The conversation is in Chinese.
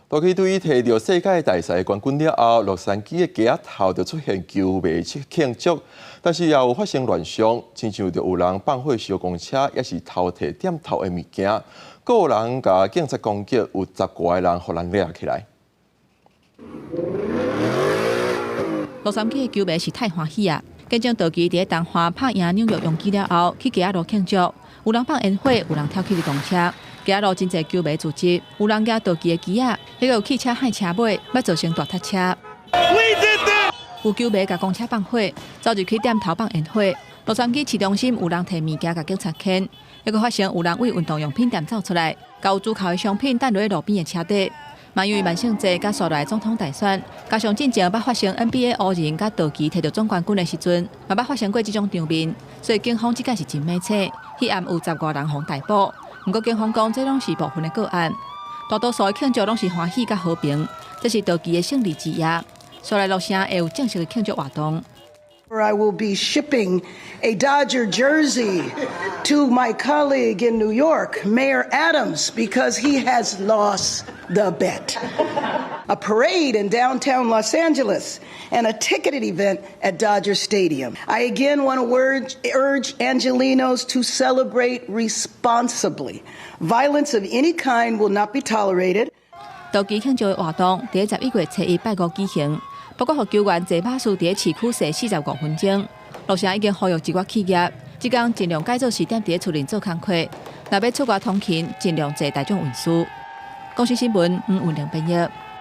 多去对于摕到世界大赛冠军了后，洛杉矶的街头就出现球迷庆祝，但是也有发生乱象，亲像就有人放火烧公车，也是偷摕店头的物件，还有人甲警察攻击，有10多个人互人抓起来。洛杉矶的球迷是太欢喜啊！见证道奇伫东华拍赢纽约洋基了后，去街路庆祝，有人放烟火，有人跳起电动车。 街路真侪球迷组织，有人举道奇的旗仔，还有汽车害车尾，要造成大塞车。有球迷甲公车放火，走入去店头放烟火。洛杉矶市中心有人摕物件甲警察牵，还佫发生有人为运动用品店走出来，甲有主口的商品等落路边的车底。嘛因为万圣节甲刷来总统大选，加上进前捌发生 NBA 湖人甲道奇摕到总冠军的时阵，嘛捌发生过这种场面，所以警方即届是真猛切，迄暗有10多人互逮捕。 不过警方讲，这拢是部分的个案，大多数的庆祝拢是欢喜甲和平，这是道奇的胜利之夜。刷来洛城会有正式的庆祝活动。 I will be shipping a Dodger jersey to my colleague in New York, Mayor Adams, because he has lost the bet. A parade in downtown Los Angeles and a ticketed event at Dodger Stadium. I again want to urge Angelenos to celebrate responsibly. Violence of any kind will not be tolerated. 道奇庆祝的活动伫11月7日拜五举行。 不过，互球员坐巴士伫市区坐45分钟。洛城已经呼吁一寡企业，即天尽量改做时点伫厝内做工课，若要出外通勤，尽量坐大众运输。公司新闻黄文玲编译。